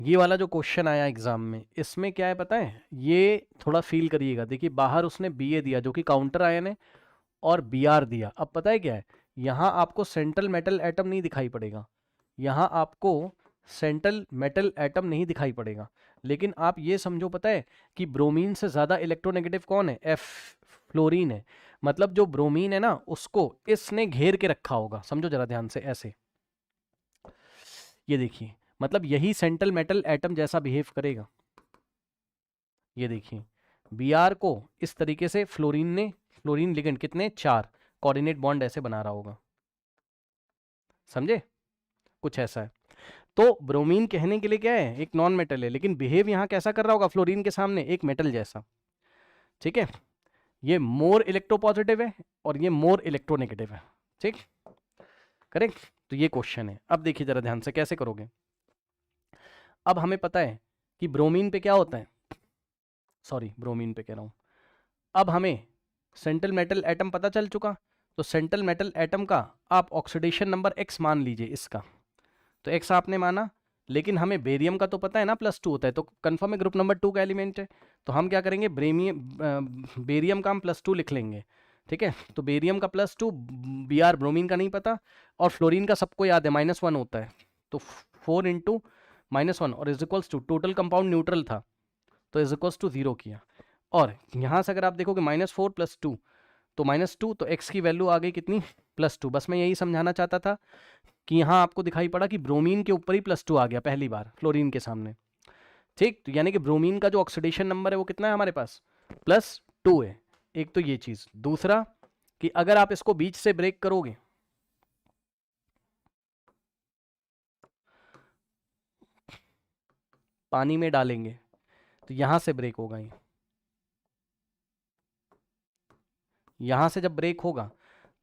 ये वाला जो क्वेश्चन आया एग्जाम में, इसमें क्या है पता है, ये थोड़ा फील करिएगा। देखिए बाहर उसने Ba दिया जो कि काउंटर आयन है, और Br दिया। अब पता है क्या है, यहाँ आपको सेंट्रल मेटल एटम नहीं दिखाई पड़ेगा, यहाँ आपको सेंट्रल मेटल एटम नहीं दिखाई पड़ेगा, लेकिन आप ये समझो पता है कि ब्रोमीन से ज़्यादा इलेक्ट्रोनेगेटिव कौन है, F, फ्लोरीन है। मतलब जो ब्रोमीन है ना, उसको इसने घेर के रखा होगा, समझो जरा ध्यान से ऐसे। ये देखिए, मतलब यही सेंट्रल मेटल एटम जैसा बिहेव करेगा। ये देखिए Br को इस तरीके से फ्लोरीन लिगेंड कितने, 4 कोऑर्डिनेट बॉन्ड ऐसे बना रहा होगा, समझे, कुछ ऐसा है। तो ब्रोमीन कहने के लिए क्या है, एक नॉन मेटल है, लेकिन बिहेव यहां कैसा कर रहा होगा फ्लोरीन के सामने, एक मेटल जैसा। ठीक है, ये मोर इलेक्ट्रोपॉजिटिव है और ये मोर इलेक्ट्रोनेगेटिव है। ठीक, करेक्ट। तो ये क्वेश्चन है। अब देखिए जरा ध्यान से कैसे करोगे। अब हमें पता है कि ब्रोमीन पे क्या होता है, सॉरी ब्रोमीन पे कह रहा हूं, अब हमें सेंट्रल मेटल एटम पता चल चुका। तो सेंट्रल मेटल एटम का आप ऑक्सीडेशन नंबर x मान लीजिए इसका, तो x आपने माना, लेकिन हमें बेरियम का तो पता है ना +2 होता है, तो कंफर्म है ग्रुप नंबर 2 का एलिमेंट है। तो हम क्या करेंगे, बेरियम का हम +2 लिख लेंगे। ठीक है, तो बेरियम का +2, Br ब्रोमीन का नहीं पता, और फ्लोरीन का सबको याद है -1 होता है, तो 4 इंटू -1 और is equals to, total compound neutral था तो इज इक्वल्स टू 0 किया। और यहाँ से अगर आप देखोगे -4 + 2 तो -2, तो x की वैल्यू आ गई कितनी, +2। बस मैं यही समझाना चाहता था कि यहाँ आपको दिखाई पड़ा कि ब्रोमीन के ऊपर ही +2 आ गया पहली बार फ्लोरीन के सामने। ठीक, तो यानी कि ब्रोमीन का जो ऑक्सीडेशन नंबर है वो कितना है हमारे पास, +2 है। एक तो ये चीज, दूसरा कि अगर आप इसको बीच से ब्रेक करोगे, पानी में डालेंगे, तो यहां से ब्रेक होगा, ये यहां से जब ब्रेक होगा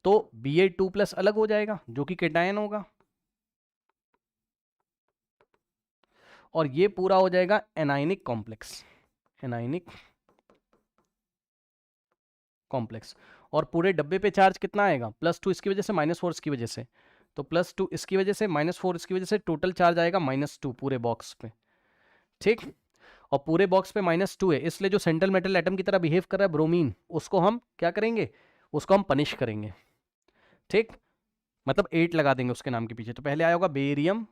तो Ba2+ अलग हो जाएगा जो कि केटायन होगा, और ये पूरा हो जाएगा एनायनिक कॉम्प्लेक्स, एनायनिक कॉम्प्लेक्स। और पूरे डब्बे पे चार्ज कितना आएगा, +2 इसकी वजह से, -4 इसकी वजह से, तो +2 इसकी वजह से, -4 इसकी वजह से, टोटल चार्ज आएगा -2 पूरे बॉक्स पे। ठीक, और पूरे बॉक्स पे -2 है, इसलिए जो सेंट्रल मेटल एटम की तरह बिहेव कर रहा है ब्रोमीन, उसको हम क्या करेंगे, उसको हम पनिश करेंगे। ठीक, मतलब 8 लगा देंगे उसके नाम के पीछे। तो पहले आया होगा बेरियम,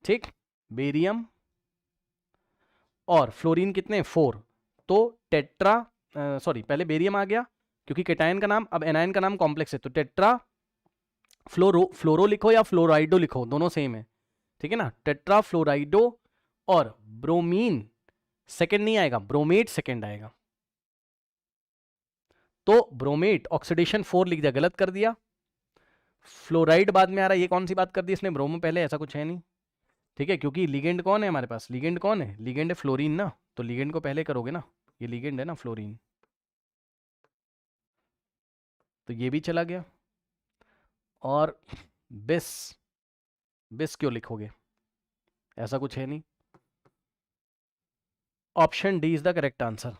ठीक, बेरियम, और फ्लोरीन कितने, 4, तो टेट्रा, सॉरी पहले बेरियम आ गया क्योंकि केटायन का नाम, अब एनायन का नाम कॉम्प्लेक्स है, तो टेट्रा फ्लोरो लिखो या फ्लोराइडो लिखो, दोनों सेम है। ठीक है ना, टेट्रा फ्लोराइडो, और ब्रोमीन सेकंड नहीं आएगा, ब्रोमेट सेकंड आएगा। तो ब्रोमेट ऑक्सीडेशन 4 लिख दिया, गलत कर दिया, फ्लोराइड बाद में आ रहा है, ये कौन सी बात कर दी इसने, ब्रोमो पहले, ऐसा कुछ है नहीं। ठीक है, क्योंकि लिगेंड कौन है हमारे पास, लिगेंड कौन है, लिगेंड है फ्लोरीन ना, तो लिगेंड को पहले करोगे ना, ये लिगेंड है ना फ्लोरीन, तो ये भी चला गया। और बिस, बिस क्यों लिखोगे, ऐसा कुछ है नहीं। Option D is the correct answer.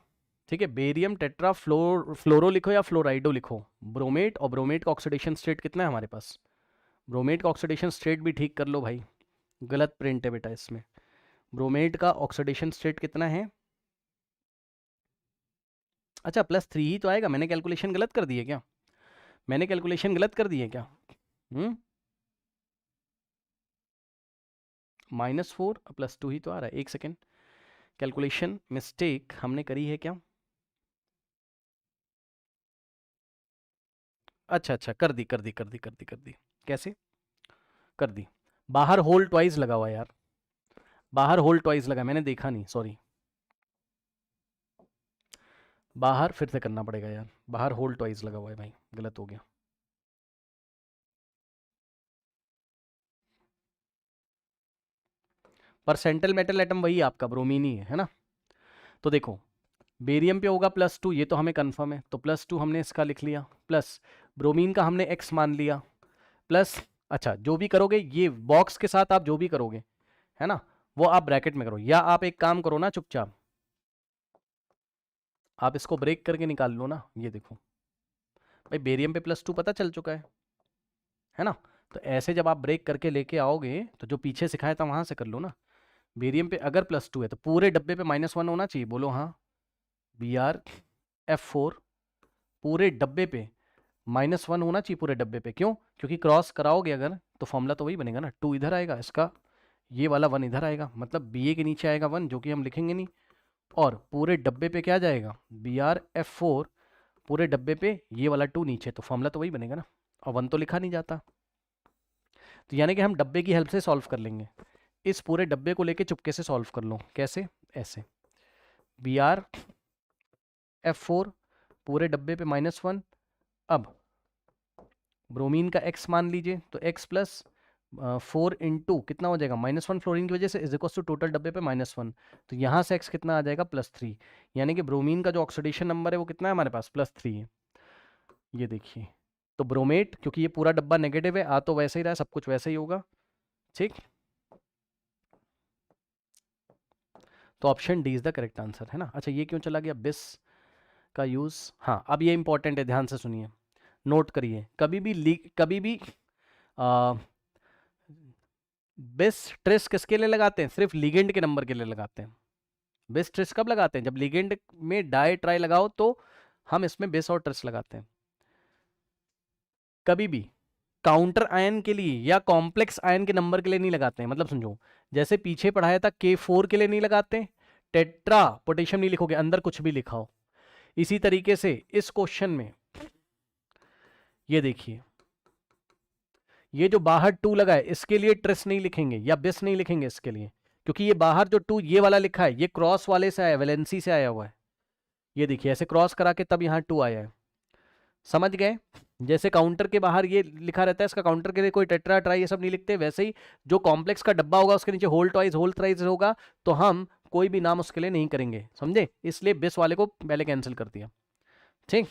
ठीक है, बेरियम टेट्रा फ्लोरो लिखो या फ्लोराइडो लिखो, ब्रोमेट, और ब्रोमेट का ऑक्सीडेशन स्टेट कितना है हमारे पास, ब्रोमेट का ऑक्सीडेशन स्टेट भी ठीक कर लो भाई, गलत प्रिंट है बेटा इसमें। ब्रोमेट का ऑक्सीडेशन स्टेट कितना है, अच्छा +3 ही तो आएगा, मैंने कैलकुलेशन गलत कर दी है क्या, मैंने कैलकुलेशन गलत कर दी है क्या, -4 +2 ही तो आ रहा है, एक सेकेंड, कैलकुलेशन मिस्टेक हमने करी है क्या, अच्छा अच्छा, कर दी, कैसे कर दी, बाहर होल ट्वाइस लगा हुआ है यार, बाहर होल ट्वाइस लगा, मैंने देखा नहीं, सॉरी, बाहर फिर से करना पड़ेगा यार, बाहर होल ट्वाइस लगा हुआ है भाई, गलत हो गया। पर सेंट्रल मेटल एटम वही आपका ब्रोमीन ही है ना। तो देखो, बेरियम पे होगा +2, ये तो हमें कंफर्म है, तो +2 हमने इसका लिख लिया, प्लस ब्रोमीन का हमने x मान लिया, प्लस, अच्छा जो भी करोगे ये बॉक्स के साथ आप जो भी करोगे है ना, वो आप ब्रैकेट में करो, या आप एक काम करो ना, चुपचाप आप इसको ब्रेक करके निकाल लो ना, ये देखो भाई, बेरियम पे +2 पता चल चुका है ना, तो ऐसे जब आप ब्रेक करके लेके आओगे तो जो पीछे सिखाया था वहां से कर लो ना, बेरियम पे अगर +2 है तो पूरे डब्बे पे -1 होना चाहिए, बोलो हाँ। BrF4 पूरे डब्बे पे -1 होना चाहिए पूरे डब्बे पे, क्यों? क्योंकि क्रॉस कराओगे अगर तो फॉर्मूला तो वही बनेगा ना, 2 इधर आएगा, इसका ये वाला 1 इधर आएगा, मतलब BA के नीचे आएगा 1 जो कि हम लिखेंगे नहीं, और पूरे डब्बे पे क्या जाएगा, BrF4 पूरे डब्बे पे ये वाला 2 नीचे, तो फॉर्मूला तो वही बनेगा ना, और 1 तो लिखा नहीं जाता। तो यानी कि हम डब्बे की हेल्प से सॉल्व कर लेंगे। इस पूरे डब्बे को लेके चुपके से सॉल्व कर लो, कैसे? ऐसे BrF4 पूरे डब्बे पे -1, अब ब्रोमीन का x मान लीजिए, तो x प्लस 4 इंटू कितना हो जाएगा, -1 फ्लोरीन की वजह से, इज इक्वल टू टोटल डब्बे पे -1, तो यहाँ से x कितना आ जाएगा, +3, यानी कि ब्रोमीन का जो ऑक्सीडेशन नंबर है वो कितना है हमारे पास, +3 है। ये देखिए, तो ब्रोमेट, क्योंकि ये पूरा डब्बा नेगेटिव है, आ तो वैसे ही रहा है, सब कुछ वैसे ही होगा, ठीक। तो option D is the correct answer, है ना। अच्छा, ये क्यों चला गया बिस का यूज? हाँ, अब ये इंपॉर्टेंट है, ध्यान से सुनिए, नोट करिए, कभी भी बिस ट्रेस किसके लिए लगाते हैं? सिर्फ लिगेंड के नंबर के लिए लगाते हैं। बिस ट्रेस कब लगाते हैं? जब लिगेंड में डाई ट्राई लगाओ तो हम इसमें बिस और ट्रेस लगाते हैं। कभी भी काउंटर आयन के लिए या कॉम्प्लेक्स आयन के नंबर के लिए नहीं लगाते हैं। मतलब समझो, जैसे पीछे पढ़ाया था K4 के लिए नहीं लगाते, टेट्रा पोटेशियम नहीं लिखोगे, अंदर कुछ भी लिखाओ। इसी तरीके से इस क्वेश्चन में ये देखिए, ये जो बाहर 2 लगा है इसके लिए ट्रेस नहीं लिखेंगे या बिस नहीं लिखेंगे इसके लिए, क्योंकि ये बाहर जो 2 ये वाला लिखा है ये क्रॉस वाले से आया, वैलेंसी से आया हुआ है। ये देखिए ऐसे क्रॉस करा के तब यहाँ 2 आया है, समझ गए? जैसे काउंटर के बाहर ये लिखा रहता है, इसका काउंटर के लिए कोई टेट्रा ट्राई ये सब नहीं लिखते, वैसे ही जो कॉम्प्लेक्स का डब्बा होगा उसके नीचे होल ट्वाइस होल थ्राइस होगा, तो हम कोई भी नाम उसके लिए नहीं करेंगे, समझे? इसलिए बिस वाले को पहले कैंसिल कर दिया, ठीक।